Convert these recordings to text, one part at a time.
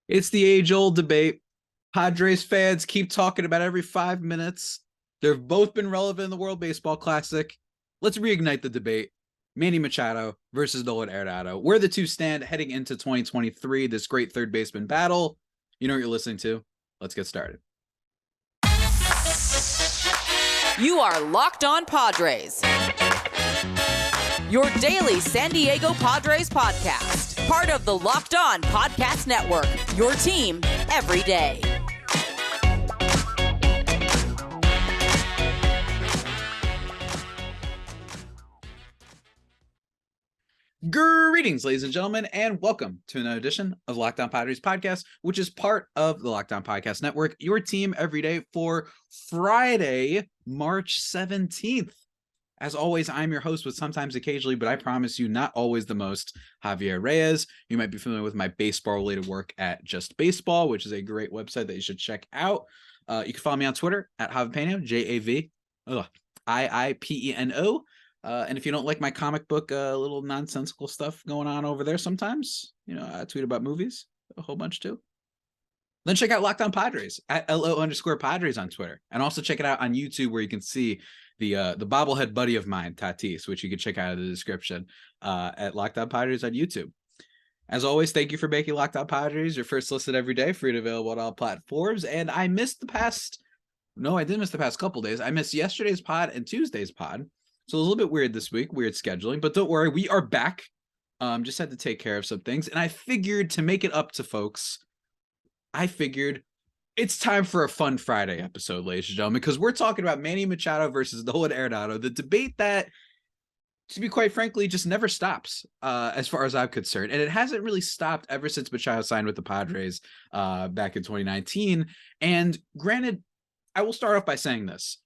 It's the age-old debate. Padres fans keep talking about every 5 minutes. They've both been relevant in the World Baseball Classic. Let's reignite the debate. Manny Machado versus Nolan Arenado. Where the two stand heading into 2023, this great third baseman battle. You know what you're listening to. Let's get started. You are Locked On Padres, your daily San Diego Padres podcast. Part of the Locked On Podcast Network, your team every day. Greetings, ladies and gentlemen, and welcome to another edition of Locked On Padres podcast, which is part of the Locked On Podcast Network, your team every day for Friday, March 17th. As always, I'm your host with sometimes occasionally, but I promise you not always the most, Javier Reyes. You might be familiar with my baseball-related work at Just Baseball, which is a great website that you should check out. You can follow me on Twitter at Javipeno, Javiipeno. And if you don't like my comic book, little nonsensical stuff going on over there sometimes, I tweet about movies a whole bunch too. Then check out Locked On Padres at LO_Padres on Twitter. And also check it out on YouTube where you can see the bobblehead buddy of mine, Tatis, which you can check out in the description at Locked On Padres on YouTube. As always, thank you for making Locked On Padres your first listen every day, free and available on all platforms. And I didn't miss the past couple days. I missed yesterday's pod and Tuesday's pod. So a little bit weird this week, weird scheduling, but don't worry, we are back. Just had to take care of some things. And I figured to make it up to folks, it's time for a fun Friday episode, ladies and gentlemen, because we're talking about Manny Machado versus Nolan Arenado, the debate that, to be quite frankly, just never stops as far as I'm concerned. And it hasn't really stopped ever since Machado signed with the Padres back in 2019. And granted, I will start off by saying this.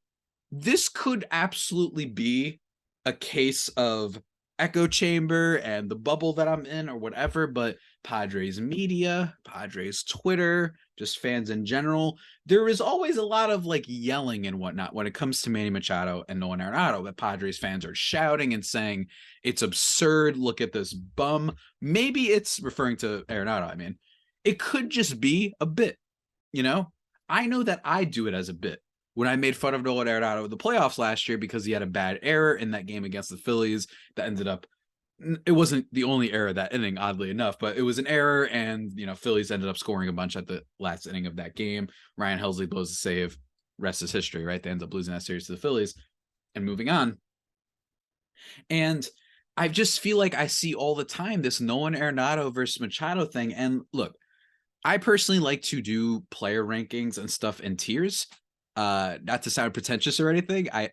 This could absolutely be a case of echo chamber and the bubble that I'm in or whatever, but Padres media, Padres Twitter, just fans in general, there is always a lot of yelling and whatnot when it comes to Manny Machado and Nolan Arenado. That Padres fans are shouting and saying it's absurd. Look at this bum. Maybe it's referring to Arenado. I mean, it could just be a bit, I know that I do it as a bit. When I made fun of Nolan Arenado in the playoffs last year because he had a bad error in that game against the Phillies that ended up, it wasn't the only error that inning, oddly enough, but it was an error, and Phillies ended up scoring a bunch at the last inning of that game. Ryan Helsley blows a save, rest is history, right? They end up losing that series to the Phillies and moving on. And I just feel like I see all the time this Nolan Arenado versus Machado thing. And look, I personally like to do player rankings and stuff in tiers. Not to sound pretentious or anything. I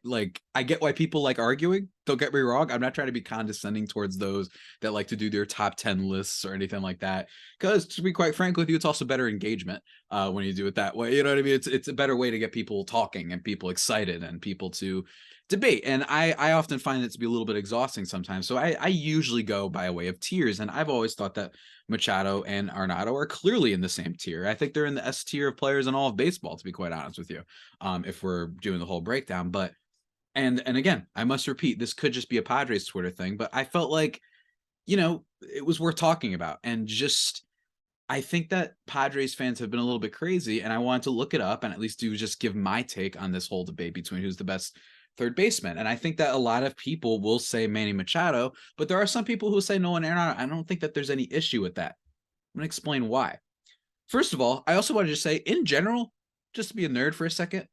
get why people like arguing. Don't get me wrong. I'm not trying to be condescending towards those that like to do their top 10 lists or anything like that. Because to be quite frank with you, it's also better engagement when you do it that way. You know what I mean? It's a better way to get people talking and people excited and people to debate. And I often find it to be a little bit exhausting sometimes. So I usually go by a way of tiers. And I've always thought that Machado and Arenado are clearly in the same tier. I think they're in the S tier of players in all of baseball, to be quite honest with you, if we're doing the whole breakdown. But and again, I must repeat, this could just be a Padres Twitter thing, but I felt like, it was worth talking about. And just, I think that Padres fans have been a little bit crazy, and I wanted to look it up and at least just give my take on this whole debate between who's the best third baseman. And I think that a lot of people will say Manny Machado, but there are some people who say Nolan Arenado. I don't think that there's any issue with that. I'm going to explain why. First of all, I also wanted to say, in general, just to be a nerd for a second,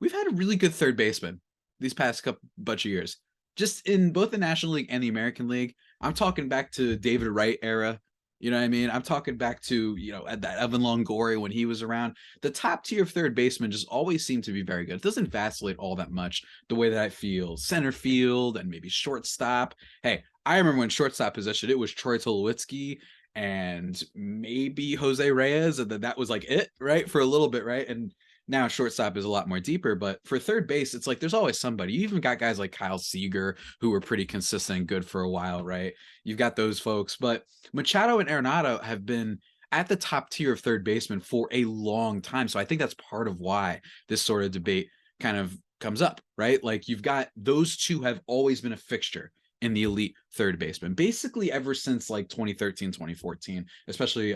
we've had a really good third baseman these past bunch of years, just in both the National League and the American League. I'm talking back to David Wright era. You know what I mean? I'm talking back to, at that Evan Longoria when he was around. The top tier of third baseman just always seemed to be very good. It doesn't vacillate all that much the way that I feel center field and maybe shortstop. Hey, I remember when shortstop position, it was Troy Tulowitzki and maybe Jose Reyes, and then that was it, right? For a little bit, right? And now shortstop is a lot more deeper, but for third base, it's there's always somebody. You even got guys like Kyle Seager who were pretty consistent and good for a while, right? You've got those folks, but Machado and Arenado have been at the top tier of third baseman for a long time. So I think that's part of why this sort of debate kind of comes up, right? You've got those two have always been a fixture in the elite third baseman, basically ever since 2013, 2014, especially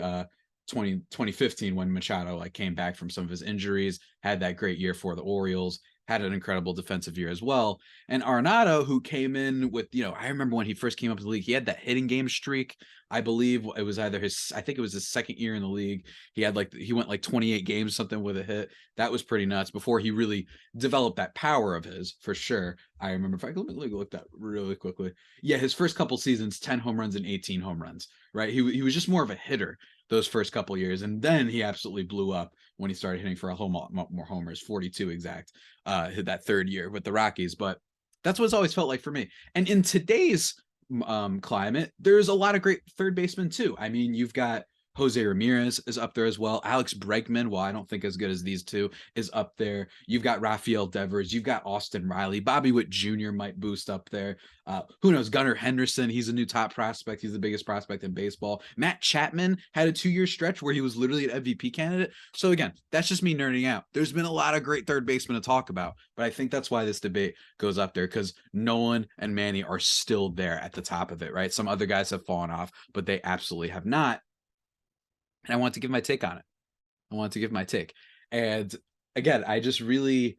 2015 when Machado like came back from some of his injuries, had that great year for the Orioles, had an incredible defensive year as well. And Arenado, who came in with, I remember when he first came up to the league, he had that hitting game streak. I believe it was I think it was his second year in the league. He went like 28 games, something with a hit. That was pretty nuts before he really developed that power of his, for sure. I remember, let me look that really quickly. Yeah, his first couple seasons, 10 home runs and 18 home runs, right? He was just more of a hitter those first couple years. And then he absolutely blew up when he started hitting for a whole lot more homers, 42 exact, that third year with the Rockies. But that's what it's always felt like for me. And in today's climate, there's a lot of great third basemen too. I mean, you've got Jose Ramirez is up there as well. Alex Bregman, while I don't think as good as these two, is up there. You've got Rafael Devers. You've got Austin Riley. Bobby Witt Jr. might boost up there. Who knows? Gunnar Henderson. He's a new top prospect. He's the biggest prospect in baseball. Matt Chapman had a 2-year stretch where he was literally an MVP candidate. So again, that's just me nerding out. There's been a lot of great third basemen to talk about, but I think that's why this debate goes up there, because Nolan and Manny are still there at the top of it, right? Some other guys have fallen off, but they absolutely have not. And I want to give my take on it. And again, I just really,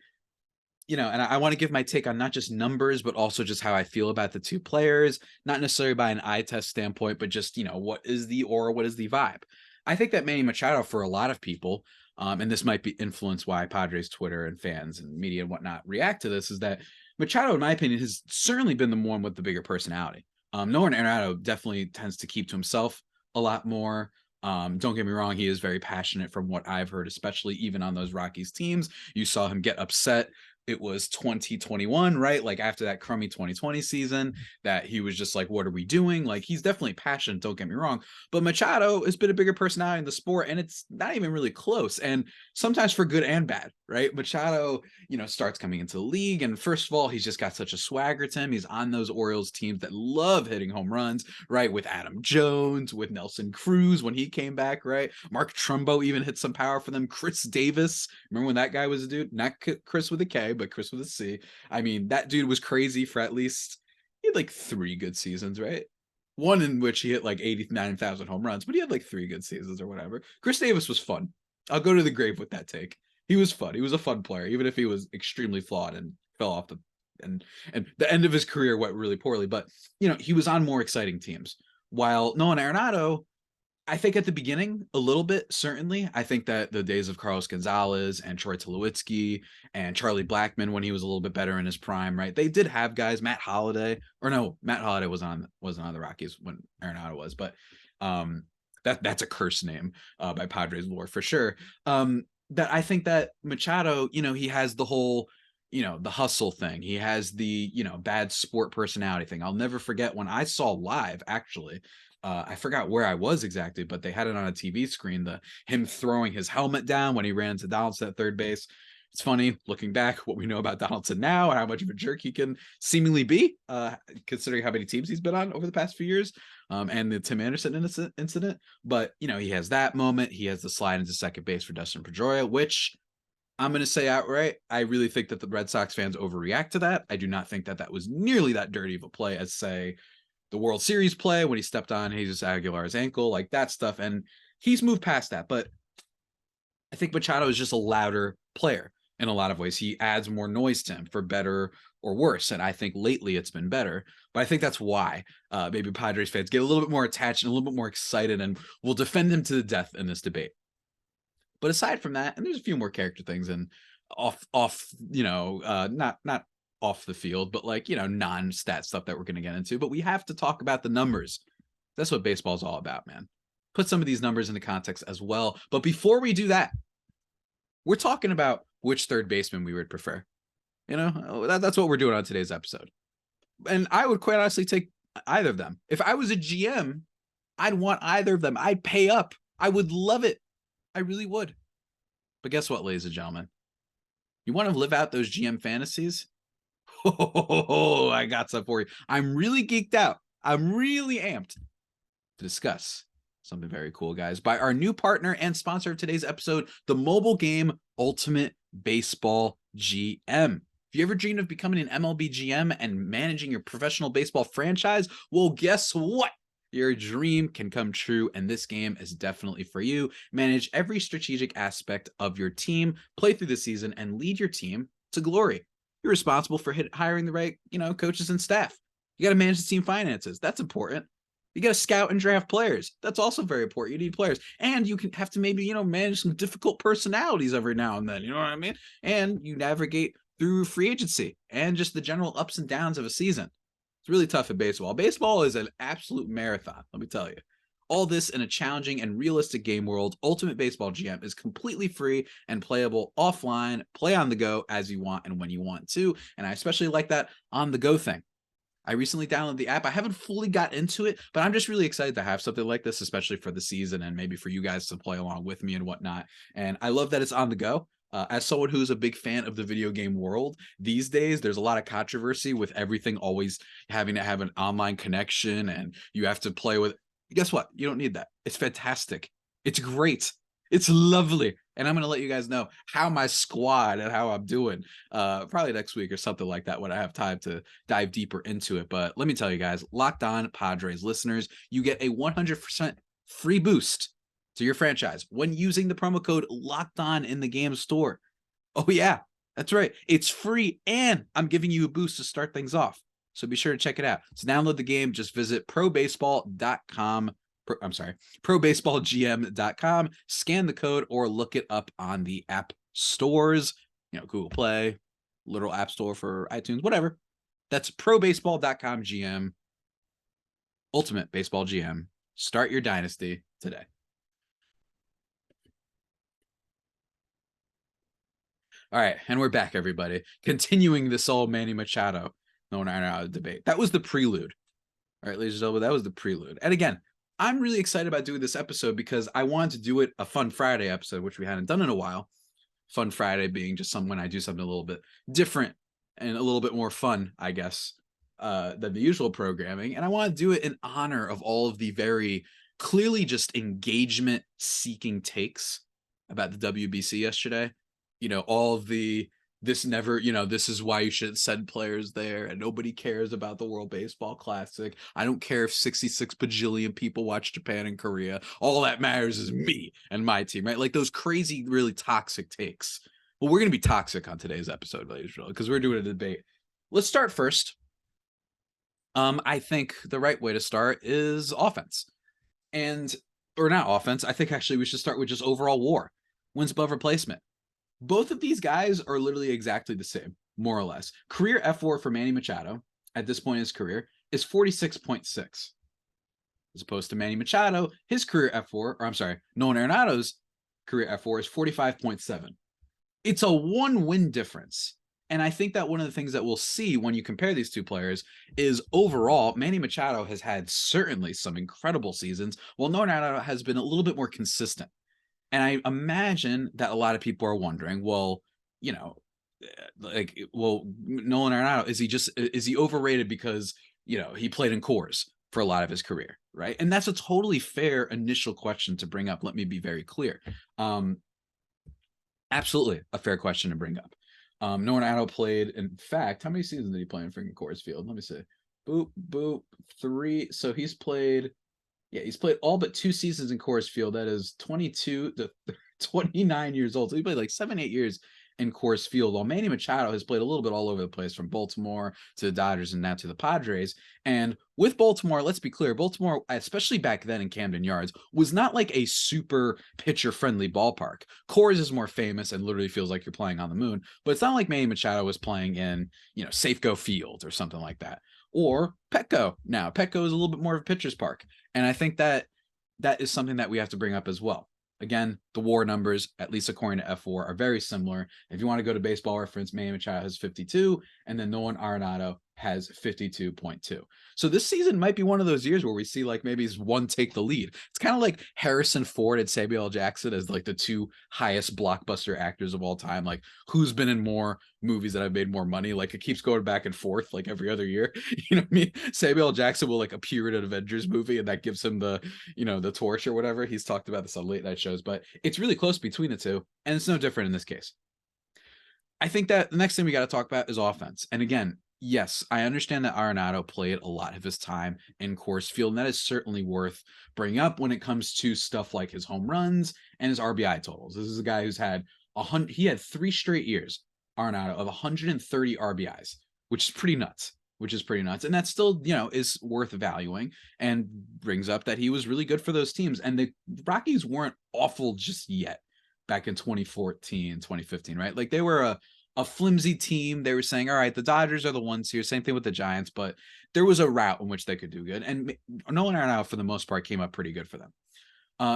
and I want to give my take on not just numbers, but also just how I feel about the two players, not necessarily by an eye test standpoint, but just, what is the aura, what is the vibe? I think that Manny Machado, for a lot of people, and this might be influenced why Padres Twitter and fans and media and whatnot react to this, is that Machado, in my opinion, has certainly been the one with the bigger personality. Nolan Arenado definitely tends to keep to himself a lot more. Don't get me wrong, he is very passionate from what I've heard, especially even on those Rockies teams. You saw him get upset. It was 2021, right? Like after that crummy 2020 season, that he was just like, what are we doing? Like, he's definitely passionate, don't get me wrong. But Machado has been a bigger personality in the sport, and it's not even really close. And sometimes for good and bad, right? Machado, starts coming into the league. And first of all, he's just got such a swagger to him. He's on those Orioles teams that love hitting home runs, right? With Adam Jones, with Nelson Cruz when he came back, right? Mark Trumbo even hit some power for them. Chris Davis, remember when that guy was a dude? Not Chris with a K, but Chris with a C. I mean, that dude was crazy for at least, he had like 3 good seasons, right? One in which he hit like 89,000 home runs, but he had like 3 good seasons or whatever. Chris Davis was fun. I'll go to the grave with that take. He was fun. He was a fun player, even if he was extremely flawed and fell off and the end of his career went really poorly. But, he was on more exciting teams. While Nolan Arenado, I think at the beginning, a little bit, certainly. I think that the days of Carlos Gonzalez and Troy Tulowitzki and Charlie Blackmon, when he was a little bit better in his prime, right? They did have guys, Matt Holliday wasn't on the Rockies when Arenado was, but that's a curse name by Padres lore for sure. That I think that Machado, he has the whole, the hustle thing. He has the, bad sport personality thing. I'll never forget when I saw live, actually, I forgot where I was exactly, but they had it on a TV screen, him throwing his helmet down when he ran into Donaldson at third base. It's funny looking back what we know about Donaldson now and how much of a jerk he can seemingly be, considering how many teams he's been on over the past few years, and the Tim Anderson incident. But, he has that moment. He has the slide into second base for Dustin Pedroia, which I'm going to say outright, I really think that the Red Sox fans overreact to that. I do not think that was nearly that dirty of a play as, say, the World Series play when he stepped on Jesus Aguilar's ankle, like that stuff. And he's moved past that. But I think Machado is just a louder player in a lot of ways. He adds more noise to him, for better or worse. And I think lately it's been better. But I think that's why maybe Padres fans get a little bit more attached and a little bit more excited and will defend him to the death in this debate. But aside from that, and there's a few more character things and off, not off the field, but like, non-stat stuff that we're going to get into. But we have to talk about the numbers. That's what baseball's all about, man. Put some of these numbers into context as well. But before we do that, we're talking about which third baseman we would prefer. That's what we're doing on today's episode. And I would quite honestly take either of them. If I was a GM, I'd want either of them. I'd pay up. I would love it. I really would. But guess what, ladies and gentlemen? You want to live out those GM fantasies? Oh, I got some for you. I'm really geeked out. I'm really amped to discuss something very cool, guys, by our new partner and sponsor of today's episode, the mobile game Ultimate Baseball GM. If you ever dreamed of becoming an MLB GM and managing your professional baseball franchise, well, guess what? Your dream can come true, and this game is definitely for you. Manage every strategic aspect of your team, play through the season, and lead your team to glory. You're responsible for hiring the right, coaches and staff. You got to manage the team finances. That's important. You got to scout and draft players. That's also very important. You need players, and you can have to maybe manage some difficult personalities every now and then. You know what I mean? And you navigate through free agency and just the general ups and downs of a season. It's really tough in baseball. Baseball is an absolute marathon, let me tell you. All this in a challenging and realistic game world. Ultimate Baseball GM is completely free and playable offline. Play on the go as you want and when you want to. And I especially like that on the go thing. I recently downloaded the app. I haven't fully got into it, but I'm just really excited to have something like this, especially for the season and maybe for you guys to play along with me and whatnot. And I love that it's on the go. As someone who's a big fan of the video game world, these days there's a lot of controversy with everything always having to have an online connection, and you have to play with. Guess what? You don't need that. It's fantastic. It's great. It's lovely. And I'm going to let you guys know how my squad and how I'm doing probably next week or something like that when I have time to dive deeper into it. But let me tell you guys, Locked On Padres listeners, you get a 100% free boost to your franchise when using the promo code Locked On in the game store. Oh yeah, that's right. It's free, and I'm giving you a boost to start things off. So be sure to check it out. To download the game, just visit probaseball.com. probaseballgm.com, scan the code, or look it up on the app stores, Google Play, literal app store for iTunes, whatever. That's probaseball.com GM, Ultimate Baseball GM. Start your dynasty today. All right, and we're back, everybody. Continuing this old Manny Machado, Nolan Arenado debate. That was the prelude. All right, ladies and gentlemen, that was the prelude. And again, I'm really excited about doing this episode because I wanted to do it a Fun Friday episode, which we hadn't done in a while. Fun Friday being just when I do something a little bit different and a little bit more fun, I guess, than the usual programming. And I want to do it in honor of all of the very clearly just engagement-seeking takes about the WBC yesterday. All of the this is why you shouldn't send players there, and nobody cares about the World Baseball Classic. I don't care if 66 bajillion people watch Japan and Korea. All that matters is me and my team, right? Like those crazy, really toxic takes. Well, we're going to be toxic on today's episode, ladies and gentlemen, because we're doing a debate. Let's start first. I think the right way to start is offense. Or not offense. I think actually we should start with just overall WAR, wins above replacement. Both of these guys are literally exactly the same, more or less. Career F4 for Manny Machado at this point in his career is 46.6. As opposed to Manny Machado, his career F4, Nolan Arenado's career F4 is 45.7. It's a 1-win difference. And I think that one of the things that we'll see when you compare these two players is overall, Manny Machado has had certainly some incredible seasons, while Nolan Arenado has been a little bit more consistent. And I imagine that a lot of people are wondering, well, Nolan Arenado, is he overrated because, he played in Coors for a lot of his career, right? And that's a totally fair initial question to bring up. Let me be very clear. Absolutely a fair question to bring up. Nolan Arenado played, in fact, how many seasons did he play in freaking Coors Field? Let me see. Boop, boop, 3. So he's played all but 2 seasons in Coors Field. That is 22 to 29 years old. So he played like 7-8 years in Coors Field, while Manny Machado has played a little bit all over the place, from Baltimore to the Dodgers and now to the Padres. And with Baltimore, let's be clear, Baltimore, especially back then in Camden Yards, was not like a super pitcher-friendly ballpark. Coors is more famous and literally feels like you're playing on the moon, but it's not like Manny Machado was playing in, Safeco Field or something like that. Or Petco. Now, Petco is a little bit more of a pitcher's park. And I think that is something that we have to bring up as well. Again, the WAR numbers, at least according to F4, are very similar. If you want to go to Baseball Reference, Manny Machado has 52, and then Nolan Arenado has 52.2. So this season might be one of those years where we see like maybe he's one take the lead. It's kind of like Harrison Ford and Samuel L. Jackson as like the 2 highest blockbuster actors of all time. Like who's been in more movies that have made more money? Like it keeps going back and forth like every other year. You know what I mean? Samuel L. Jackson will like appear in an Avengers movie, and that gives him the, the torch or whatever. He's talked about this on late night shows, but it's really close between the two, and it's no different in this case. I think that the next thing we got to talk about is offense. And again, Yes, I understand that Arenado played a lot of his time in Coors Field, and that is certainly worth bringing up when it comes to stuff like his home runs and his RBI totals. This is a guy who's had he had 3 straight years, Arenado, of 130 RBIs, which is pretty nuts. Which is pretty nuts, and that still, is worth valuing, and brings up that he was really good for those teams. And the Rockies weren't awful just yet back in 2014, 2015, right? Like they were a flimsy team. They were saying, all right, the Dodgers are the ones here. Same thing with the Giants, but there was a route in which they could do good. And Nolan Arenado, for the most part, came up pretty good for them.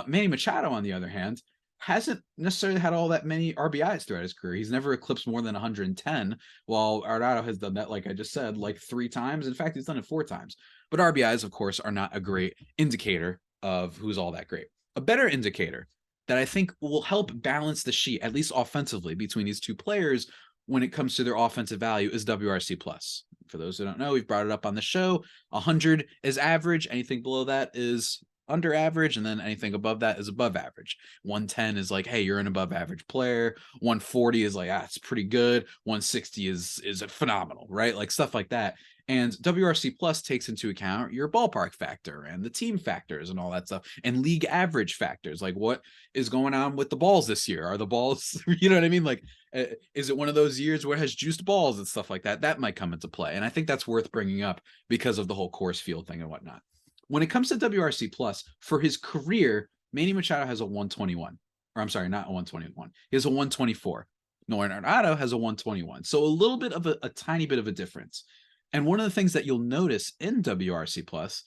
Manny Machado, on the other hand, hasn't necessarily had all that many RBIs throughout his career. He's never eclipsed more than 110, while Arenado has done that, like I just said, like 3 times. In fact, he's done it 4 times. But RBIs, of course, are not a great indicator of who's all that great. A better indicator that I think will help balance the sheet, at least offensively, between these two players when it comes to their offensive value is WRC plus. For those who don't know, we've brought it up on the show. 100 is average. Anything below that is under average, and then anything above that is above average. 110 is like, hey, you're an above average player. 140 is like, it's pretty good. 160 is phenomenal, right? Like stuff like that. And WRC plus takes into account your ballpark factor and the team factors and all that stuff, and league average factors, like what is going on with the balls this year. Are the balls, you know what I mean? Like, is it one of those years where it has juiced balls and stuff like that? That might come into play. And I think that's worth bringing up because of the whole Coors Field thing and whatnot. When it comes to WRC plus, for his career, Manny Machado has a 121. Or I'm sorry, not a 121. He has a 124. Nolan Arenado has a 121. So a little bit of a tiny bit of a difference. And one of the things that you'll notice in WRC plus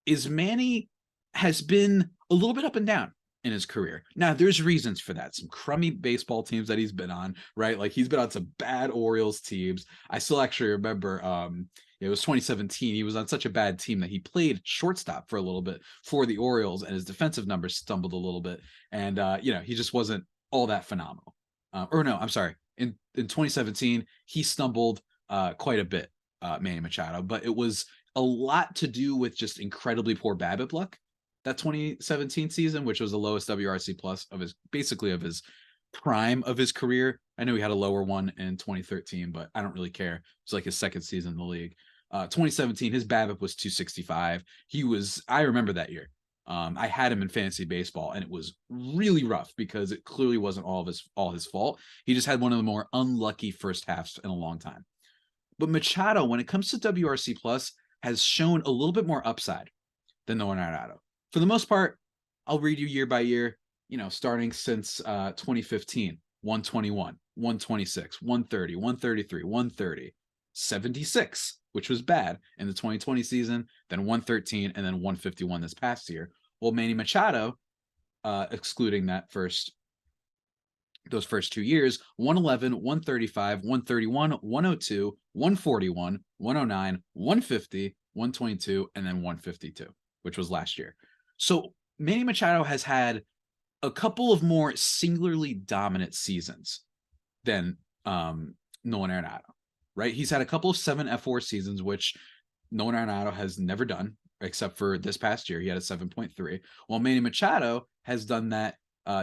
is Manny has been a little bit up and down in his career. Now, there's reasons for that. Some crummy baseball teams that he's been on, right? Like he's been on some bad Orioles teams. I still actually remember it was 2017. He was on such a bad team that he played shortstop for a little bit for the Orioles, and his defensive numbers stumbled a little bit. And he just wasn't all that phenomenal. Or no, I'm sorry. In 2017, he stumbled quite a bit, Manny Machado, but it was a lot to do with just incredibly poor BABIP luck that 2017 season, which was the lowest WRC plus of his prime of his career. I know he had a lower one in 2013, but I don't really care. It's like his second season in the league. 2017, his BABIP was 265. I remember that year. I had him in fantasy baseball, and it was really rough because it clearly wasn't all his fault. He just had one of the more unlucky first halves in a long time. But Machado, when it comes to WRC plus, has shown a little bit more upside than Nolan Arenado. For the most part, I'll read you year by year, starting since 2015, 121, 126, 130, 133, 130, 76, which was bad in the 2020 season, then 113, and then 151 this past year. Well, Manny Machado, excluding those first 2 years, 111, 135, 131, 102, 141, 109, 150, 122, and then 152, which was last year. So Manny Machado has had a couple of more singularly dominant seasons than Nolan Arenado, right? He's had a couple of 7 F4 seasons, which Nolan Arenado has never done, except for this past year. He had a 7.3, while Manny Machado has done that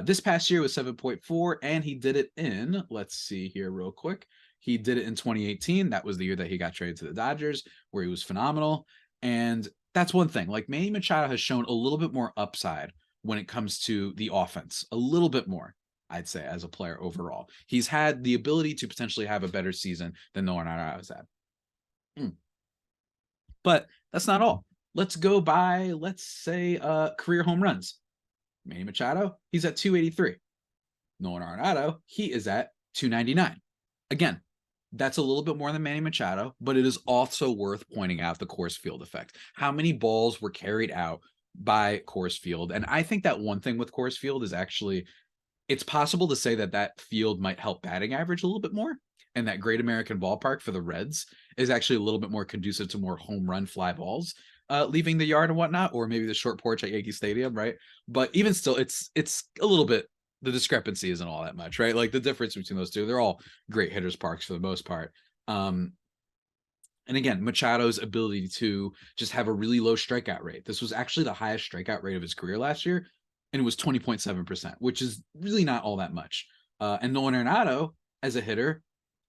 this past year with 7.4, and he did it in, let's see here real quick. He did it in 2018. That was the year that he got traded to the Dodgers, where he was phenomenal. And that's one thing. Like Manny Machado has shown a little bit more upside when it comes to the offense, a little bit more, I'd say, as a player overall. He's had the ability to potentially have a better season than Nolan Arenado has had. But that's not all. Let's go by, let's say, career home runs. Manny Machado, he's at 283. Nolan Arenado, he is at 299. Again, that's a little bit more than Manny Machado, but it is also worth pointing out the Coors Field effect. How many balls were carried out by Coors Field? And I think that one thing with Coors Field is actually, it's possible to say that field might help batting average a little bit more. And that Great American Ballpark for the Reds is actually a little bit more conducive to more home run fly balls leaving the yard and whatnot, or maybe the short porch at Yankee Stadium, right? But even still, it's a little bit, the discrepancy isn't all that much, right? Like the difference between those two, they're all great hitters parks for the most part. And again, Machado's ability to just have a really low strikeout rate. This was actually the highest strikeout rate of his career last year, and it was 20.7%, which is really not all that much. And Nolan Arenado, as a hitter,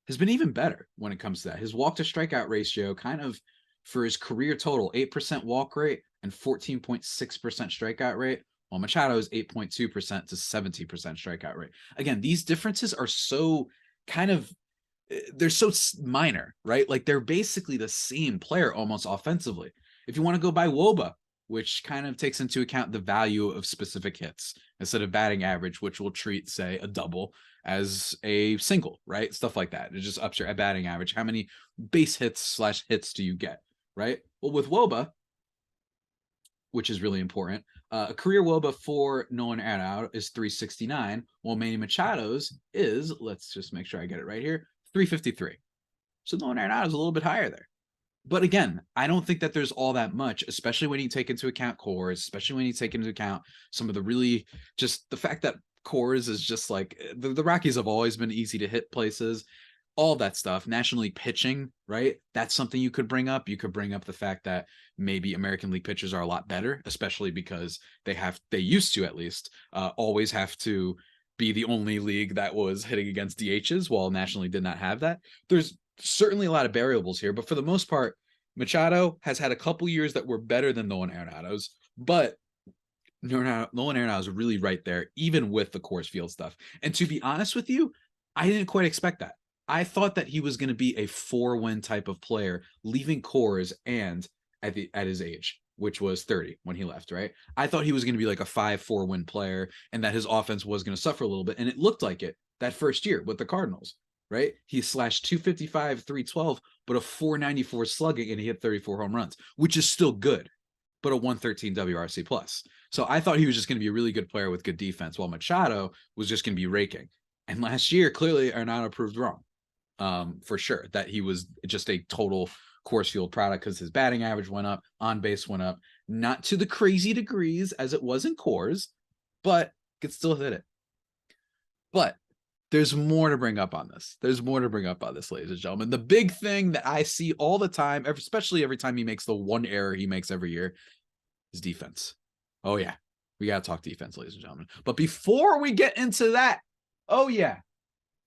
has been even better when it comes to that. His walk to strikeout ratio kind of for his career total, 8% walk rate and 14.6% strikeout rate, while Machado's 8.2% to 70% strikeout rate. Again, these differences are so kind of they're so minor, right? Like they're basically the same player almost offensively. If you want to go by WOBA, which kind of takes into account the value of specific hits instead of batting average, which will treat, say, a double as a single, right? Stuff like that. It just ups your batting average. How many base hits / hits do you get, right? Well, with WOBA, which is really important, a career WOBA for Nolan Arenado is 369, while Manny Machado's is, let's just make sure I get it right here, 353. So Nolan Arenado is a little bit higher there. But again, I don't think that there's all that much, especially when you take into account Coors, especially when you take into account some of the really just the fact that Coors is just like the Rockies have always been easy to hit places, all that stuff. National League pitching, right? That's something you could bring up. You could bring up the fact that maybe American League pitchers are a lot better, especially because they used to at least always have to be the only league that was hitting against DHs, while National League did not have that. There's certainly a lot of variables here, but for the most part, Machado has had a couple years that were better than Nolan Arenado's, but Nolan Arenado is really right there, even with the Coors Field stuff. And to be honest with you, I didn't quite expect that. I thought that he was going to be a 4-win type of player, leaving Coors and at his age, which was 30 when he left, right? I thought he was going to be like a 5-4 win player and that his offense was going to suffer a little bit. And it looked like it that first year with the Cardinals, right? He slashed 255, 312, but a 494 slugging, and he hit 34 home runs, which is still good, but a 113 WRC plus. So I thought he was just going to be a really good player with good defense, while Machado was just going to be raking. And last year, clearly, Arenado proved wrong, for sure, that he was just a total Coors Field product because his batting average went up, on base went up, not to the crazy degrees as it was in Coors, but could still hit it. But there's more to bring up on this. There's more to bring up on this, ladies and gentlemen. The big thing that I see all the time, especially every time he makes the one error he makes every year, is defense. Oh, yeah. We got to talk defense, ladies and gentlemen. But before we get into that, oh, yeah,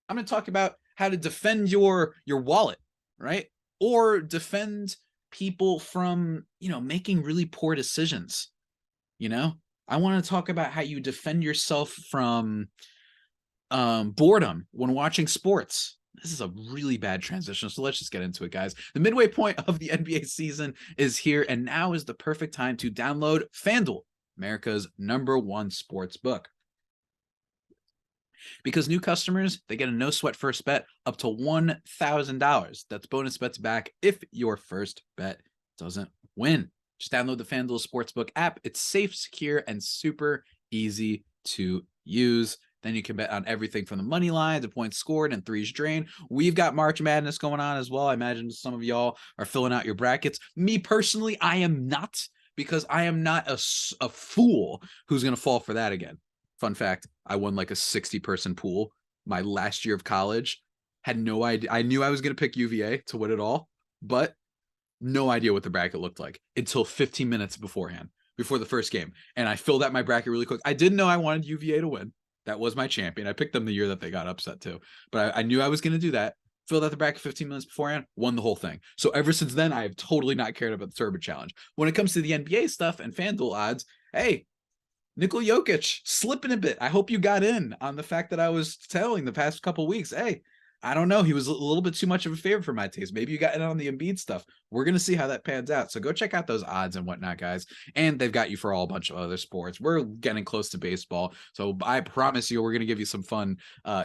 I'm going to talk about how to defend your wallet, right? Or defend people from, making really poor decisions. I want to talk about how you defend yourself from boredom when watching sports. This is a really bad transition, so let's just get into it, guys. The midway point of the NBA season is here, and now is the perfect time to download FanDuel, America's #1 sports book. Because new customers, they get a no-sweat first bet up to $1,000. That's bonus bets back if your first bet doesn't win. Just download the FanDuel Sportsbook app. It's safe, secure, and super easy to use. Then you can bet on everything from the money line to points scored and threes drained. We've got March Madness going on as well. I imagine some of y'all are filling out your brackets. Me personally, I am not, because I am not a fool who's going to fall for that again. Fun fact, I won like a 60-person pool my last year of college. Had no idea. I knew I was going to pick UVA to win it all, but no idea what the bracket looked like until 15 minutes beforehand, before the first game. And I filled out my bracket really quick. I didn't know I wanted UVA to win. That was my champion. I picked them the year that they got upset too. But I knew I was going to do that. Filled out the bracket 15 minutes beforehand, won the whole thing. So ever since then, I have totally not cared about the Turbo Challenge. When it comes to the NBA stuff and FanDuel odds, hey, Nikola Jokic slipping a bit. I hope you got in on the fact that I was telling the past couple weeks. Hey, I don't know. He was a little bit too much of a favorite for my taste. Maybe you got in on the Embiid stuff. We're going to see how that pans out. So go check out those odds and whatnot, guys. And they've got you for all a bunch of other sports. We're getting close to baseball. So I promise you, we're going to give you some fun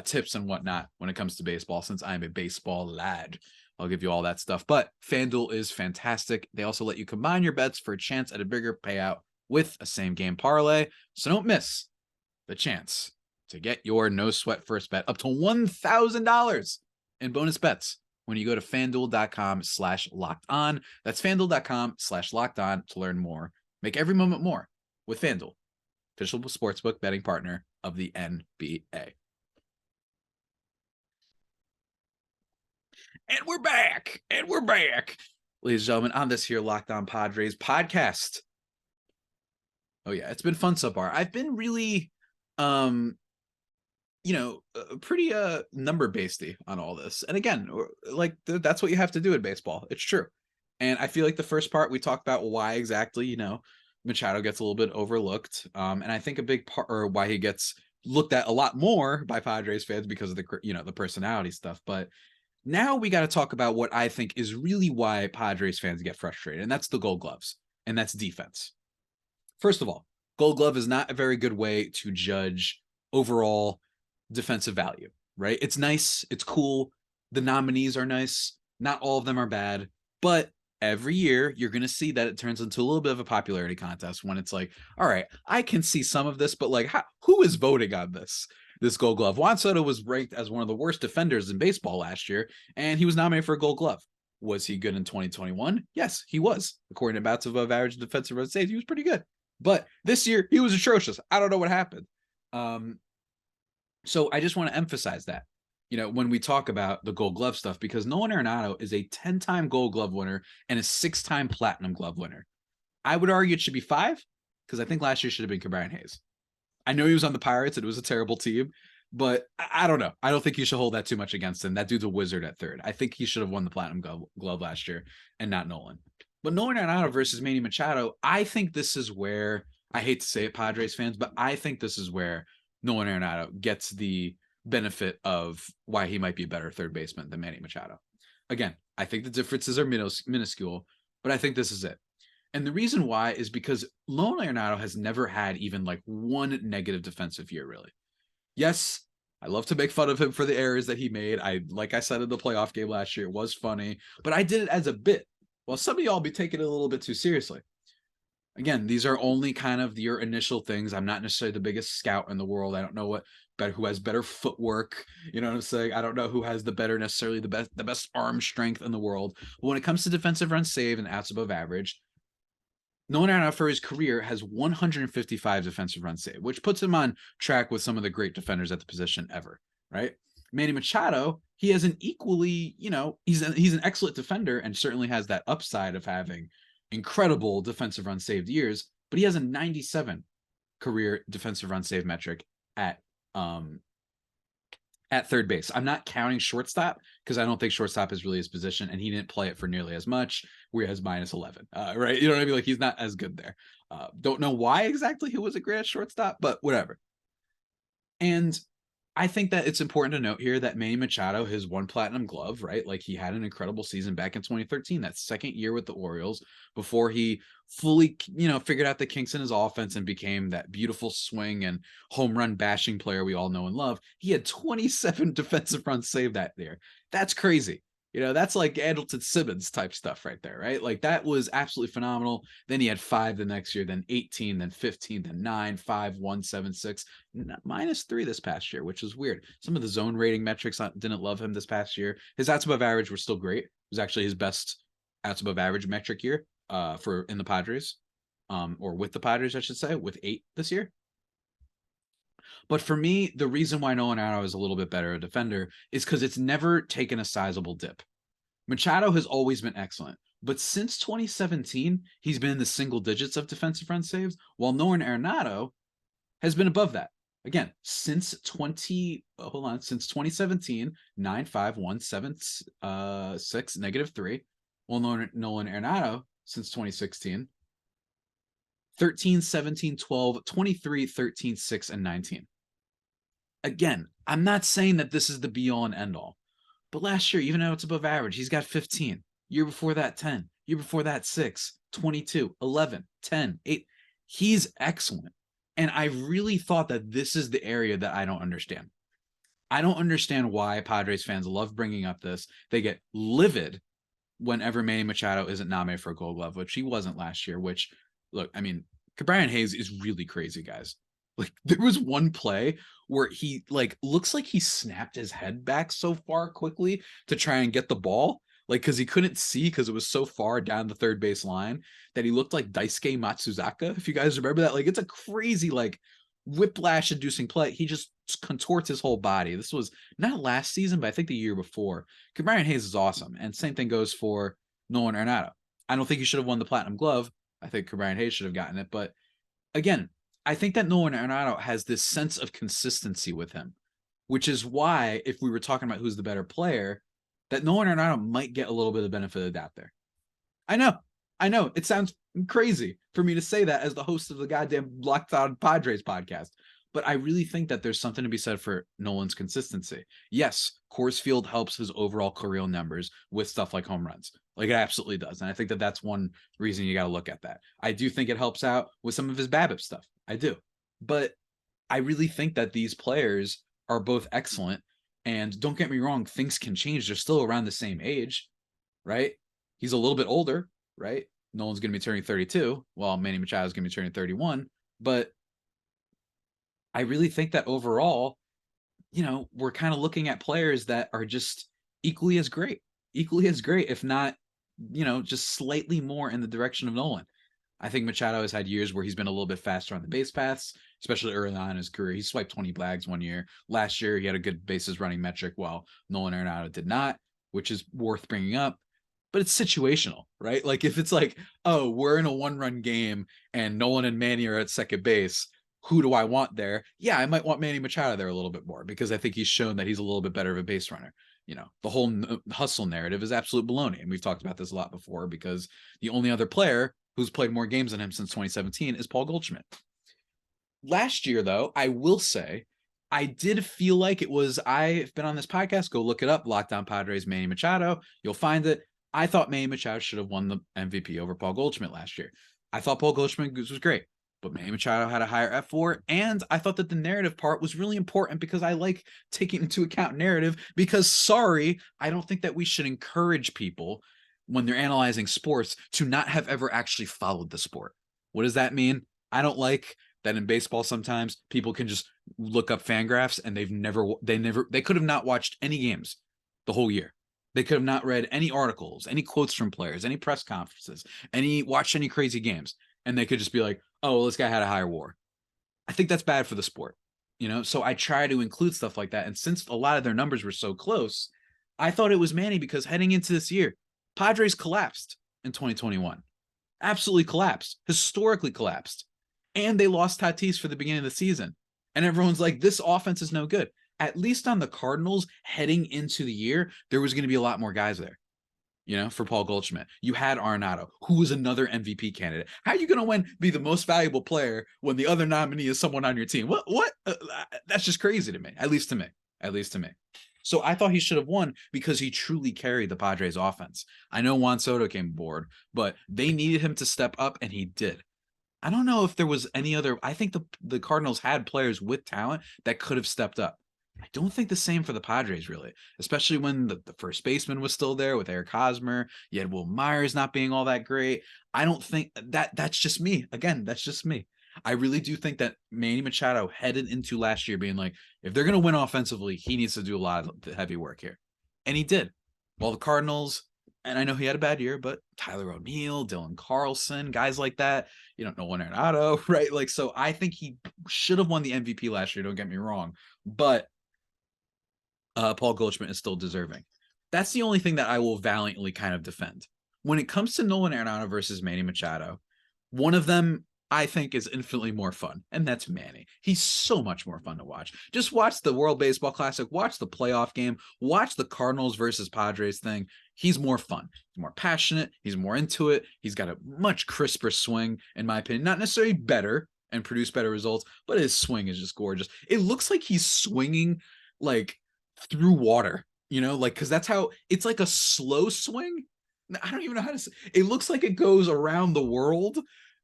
tips and whatnot when it comes to baseball, since I'm a baseball lad. I'll give you all that stuff. But FanDuel is fantastic. They also let you combine your bets for a chance at a bigger payout with a same game parlay. So don't miss the chance to get your no sweat first bet up to $1,000 in bonus bets when you go to FanDuel.com/locked-on. That's FanDuel.com/locked-on to learn more. Make every moment more with FanDuel, official sportsbook betting partner of the NBA. And we're back. Ladies and gentlemen, on this here Locked On Padres podcast. Oh yeah, it's been fun so far. I've been really pretty number basedy on all this. And again, like that's what you have to do in baseball. It's true. And I feel like the first part we talked about why exactly, Machado gets a little bit overlooked. And I think a big part, or why he gets looked at a lot more by Padres fans because of the personality stuff. But now we got to talk about what I think is really why Padres fans get frustrated, and that's the Gold Gloves, and that's defense. First of all, Gold Glove is not a very good way to judge overall defensive value, right? It's nice, it's cool. The nominees are nice. Not all of them are bad, but every year you're going to see that it turns into a little bit of a popularity contest when it's like, all right, I can see some of this, but like, who is voting on this Gold Glove? Juan Soto was ranked as one of the worst defenders in baseball last year, and he was nominated for a Gold Glove. Was he good in 2021? Yes, he was. According to bats above average defensive run saves, he was pretty good. But this year, he was atrocious. I don't know what happened. So I just want to emphasize that, when we talk about the Gold Glove stuff, because Nolan Arenado is a 10-time Gold Glove winner and a 6-time Platinum Glove winner. I would argue it should be 5, because I think last year should have been Ke'Bryan Hayes. I know he was on the Pirates and it was a terrible team, but I don't know. I don't think you should hold that too much against him. That dude's a wizard at third. I think he should have won the Platinum Glove last year and not Nolan. But Nolan Arenado versus Manny Machado, I think this is where, I hate to say it, Padres fans, but I think this is where Nolan Arenado gets the benefit of why he might be a better third baseman than Manny Machado. Again, I think the differences are minuscule, but I think this is it. And the reason why is because Nolan Arenado has never had even like one negative defensive year, really. Yes, I love to make fun of him for the errors that he made. Like I said in the playoff game last year, it was funny, but I did it as a bit. Well, some of y'all be taking it a little bit too seriously. Again, these are only kind of your initial things. I'm not necessarily the biggest scout in the world. I don't know who has better footwork. You know what I'm saying? I don't know who has necessarily the best arm strength in the world. But when it comes to defensive runs saved and outs above average, Nolan Arenado for his career has 155 defensive runs saved, which puts him on track with some of the great defenders at the position ever, right? Manny Machado, he has an equally, he's an excellent defender and certainly has that upside of having incredible defensive run saved years, but he has a 97 career defensive run save metric at third base. I'm not counting shortstop because I don't think shortstop is really his position, and he didn't play it for nearly as much, where he has -11, right? You know what I mean? Like, he's not as good there. Don't know why exactly he was a great shortstop, but whatever. And I think that it's important to note here that Manny Machado has won Platinum Glove, right? Like, he had an incredible season back in 2013, that second year with the Orioles, before he fully, figured out the kinks in his offense and became that beautiful swing and home run bashing player we all know and love. He had 27 defensive runs saved that year. That's crazy. That's like Andrelton Simmons type stuff right there, right? Like, that was absolutely phenomenal. Then he had 5 the next year, then 18, then 15, then 9, 5, 1, 7, 6, -3 this past year, which was weird. Some of the zone rating metrics didn't love him this past year. His outs above average were still great. It was actually his best outs above average metric year in the Padres, or with the Padres, I should say, with 8 this year. But for me, the reason why Nolan Arenado is a little bit better a defender is because it's never taken a sizable dip. Machado has always been excellent, but since 2017, he's been in the single digits of defensive run saves, while Nolan Arenado has been above that. Again, since 2017, 9, 5, 1, 7, 6, -3. Well, Nolan Arenado since 2016, 13, 17, 12, 23, 13, 6, and 19. Again, I'm not saying that this is the be-all and end-all, but last year, even though it's above average, he's got 15. Year before that, 10. Year before that, 6, 22, 11, 10, 8. He's excellent. And I really thought that this is the area that I don't understand. I don't understand why Padres fans love bringing up this. They get livid whenever Manny Machado isn't nominated for a Gold Glove, which he wasn't last year, which, look, I mean, Ke'Bryan Hayes is really crazy, guys. Like, there was one play where he, like, looks like he snapped his head back so far quickly to try and get the ball, like, because he couldn't see because it was so far down the third base line that he looked like Daisuke Matsuzaka, if you guys remember that. Like, it's a crazy, like, whiplash-inducing play. He just contorts his whole body. This was not last season, but I think the year before. Ke'Bryan Hayes is awesome, and same thing goes for Nolan Arenado. I don't think he should have won the Platinum Glove. I think Ke'Bryan Hayes should have gotten it, but again, I think that Nolan Arenado has this sense of consistency with him which is why if we were talking about who's the better player, that Nolan Arenado might get a little bit of benefit of the doubt there. I know. It sounds crazy for me to say that as the host of the goddamn Locked On Padres podcast, but I really think that there's something to be said for Nolan's consistency. Yes, Coors Field helps his overall career numbers with stuff like home runs. Like it absolutely does. And I think that that's one reason you got to look at that. I do think it helps out with some of his BABIP stuff. I do. But I really think that these players are both excellent. And don't get me wrong, things can change. They're still around the same age, right? He's a little bit older, right? Nolan's going to be turning 32, while Manny Machado is going to be turning 31. But I really think that overall, we're kind of looking at players that are just equally as great, if not, just slightly more in the direction of Nolan. I think Machado has had years where he's been a little bit faster on the base paths, especially early on in his career. He swiped 20 bags one year. Last year, he had a good bases running metric, while Nolan Arenado did not, which is worth bringing up. But it's situational, right? Like if it's like, oh, we're in a one-run game and Nolan and Manny are at second base, who do I want there? Yeah, I might want Manny Machado there a little bit more because I think he's shown that he's a little bit better of a base runner. The whole hustle narrative is absolute baloney. And we've talked about this a lot before because the only other player who's played more games than him since 2017 is Paul Goldschmidt. Last year, though, I will say, I did feel like it was, I've been on this podcast, go look it up, Locked On Padres, Manny Machado. You'll find it. I thought Manny Machado should have won the MVP over Paul Goldschmidt last year. I thought Paul Goldschmidt was great, but Manny Machado had a higher F4, and I thought that the narrative part was really important because I like taking into account narrative because, sorry, I don't think that we should encourage people when they're analyzing sports to not have ever actually followed the sport. What does that mean? I don't like that in baseball sometimes people can just look up Fangraphs and they could have not watched any games the whole year. They could have not read any articles, any quotes from players, any press conferences, watched any crazy games. And they could just be like, oh, well, this guy had a higher WAR. I think that's bad for the sport, So I try to include stuff like that. And since a lot of their numbers were so close, I thought it was Manny because heading into this year, Padres collapsed in 2021. Absolutely collapsed. Historically collapsed. And they lost Tatis for the beginning of the season. And everyone's like, this offense is no good. At least on the Cardinals heading into the year, there was going to be a lot more guys there, for Paul Goldschmidt. You had Arenado, who was another MVP candidate. How are you going to be the most valuable player when the other nominee is someone on your team? What? That's just crazy to me, at least to me. So I thought he should have won because he truly carried the Padres offense. I know Juan Soto came aboard, but they needed him to step up, and he did. I don't know if there was any other. I think the Cardinals had players with talent that could have stepped up. I don't think the same for the Padres, really, especially when the first baseman was still there with Eric Hosmer. You had Will Myers not being all that great. I don't think that's just me. Again, that's just me. I really do think that Manny Machado headed into last year being like, if they're going to win offensively, he needs to do a lot of the heavy work here. And he did. While the Cardinals, and I know he had a bad year, but Tyler O'Neill, Dylan Carlson, guys like that, Nolan Arenado, right? Like, so I think he should have won the MVP last year. Don't get me wrong. But Paul Goldschmidt is still deserving. That's the only thing that I will valiantly kind of defend. When it comes to Nolan Arenado versus Manny Machado, one of them I think is infinitely more fun, and that's Manny. He's so much more fun to watch. Just watch the World Baseball Classic, watch the playoff game, watch the Cardinals versus Padres thing. He's more fun. He's more passionate. He's more into it. He's got a much crisper swing, in my opinion. Not necessarily better and produce better results, but his swing is just gorgeous. It looks like he's swinging like through water, because that's how it's like a slow swing. I don't even know how to say it. Looks like it goes around the world,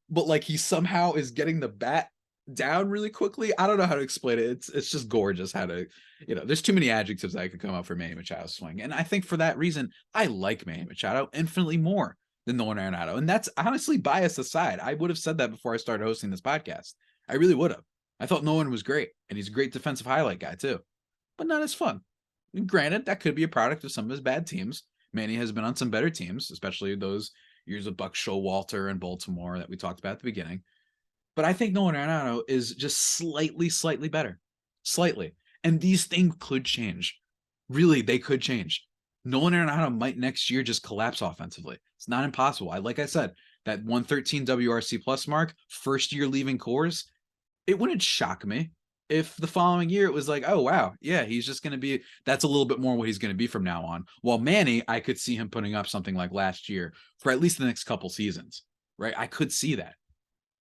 but like he somehow is getting the bat down really quickly. I don't know how to explain it. It's just gorgeous how to, there's too many adjectives I could come up for Manny Machado's swing. And I think for that reason, I like Manny Machado infinitely more than Nolan Arenado. And that's honestly bias aside. I would have said that before I started hosting this podcast. I really would have. I thought Nolan was great, and he's a great defensive highlight guy too, but not as fun. And granted, that could be a product of some of his bad teams. Manny has been on some better teams, especially those years of Buck Showalter and Baltimore that we talked about at the beginning. But I think Nolan Arenado is just slightly better. Slightly. And these things could change. Really, they could change. Nolan Arenado might next year just collapse offensively. It's not impossible. Like I said, that 113 WRC plus mark, first year leaving Coors, it wouldn't shock me. if the following year it was like, oh, wow, yeah, he's just going to be, that's a little bit more what he's going to be from now on. While Manny, I could see him putting up something like last year for at least the next couple seasons, right? I could see that.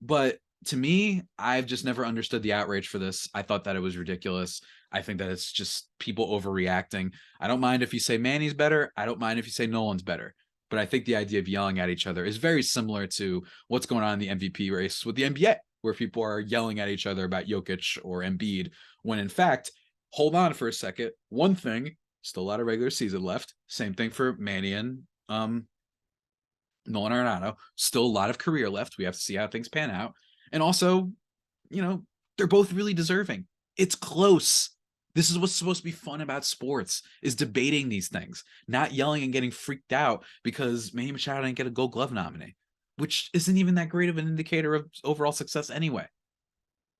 But to me, I've just never understood the outrage for this. I thought that it was ridiculous. I think that it's just people overreacting. I don't mind if you say Manny's better. I don't mind if you say Nolan's better. But I think the idea of yelling at each other is very similar to what's going on in the MVP race with the NBA, where people are yelling at each other about Jokic or Embiid, when in fact, hold on for a second. One thing, still a lot of regular season left. Same thing for Manny and Nolan Arenado. Still a lot of career left. We have to see how things pan out. And also, they're both really deserving. It's close. This is what's supposed to be fun about sports, is debating these things, not yelling and getting freaked out because Manny Machado didn't get a Gold Glove nominee, which isn't even that great of an indicator of overall success anyway.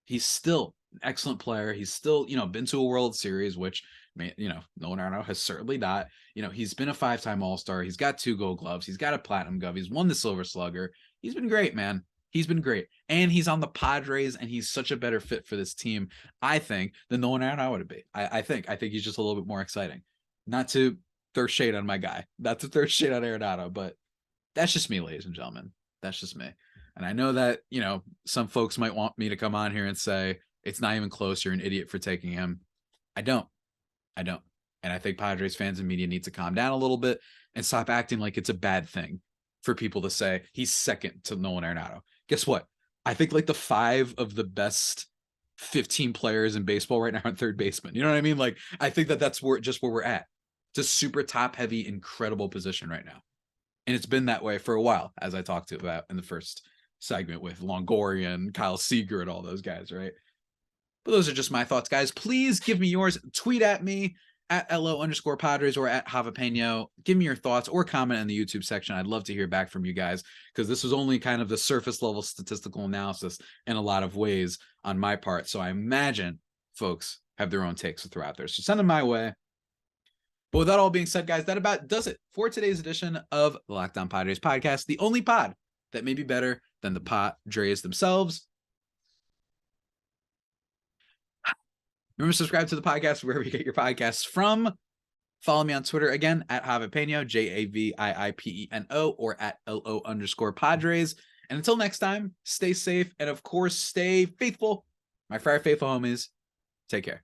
He's still an excellent player. He's still, been to a World Series, which, Nolan Arenado has certainly not. He's been a 5-time All-Star. He's got 2 Gold Gloves. He's got a Platinum Glove. He's won the Silver Slugger. He's been great, man. He's been great. And he's on the Padres, and he's such a better fit for this team, I think, than Nolan Arenado would be. I think he's just a little bit more exciting. Not to throw shade on my guy. Not to throw shade on Arenado, but that's just me, ladies and gentlemen. That's just me. And I know that, some folks might want me to come on here and say, it's not even close. You're an idiot for taking him. I don't. And I think Padres fans and media need to calm down a little bit and stop acting like it's a bad thing for people to say he's second to Nolan Arenado. Guess what? I think like the 5 of the best 15 players in baseball right now are third baseman. You know what I mean? Like, I think that's where we're at. It's a super top heavy, incredible position right now. And it's been that way for a while, as I talked about in the first segment with Longoria and Kyle Seager and all those guys, right? But those are just my thoughts, guys. Please give me yours. Tweet at me at LO_Padres or at Javapeno. Give me your thoughts or comment in the YouTube section. I'd love to hear back from you guys, because this was only kind of the surface level statistical analysis in a lot of ways on my part. So I imagine folks have their own takes to throw out there. So send them my way. But with that all being said, guys, that about does it for today's edition of the Locked On Padres podcast, the only pod that may be better than the Padres themselves. Remember to subscribe to the podcast wherever you get your podcasts from. Follow me on Twitter again at Javapeno, JAVIIPENO, or at LO_Padres. And until next time, stay safe and of course, stay faithful. My Friar Faithful homies, take care.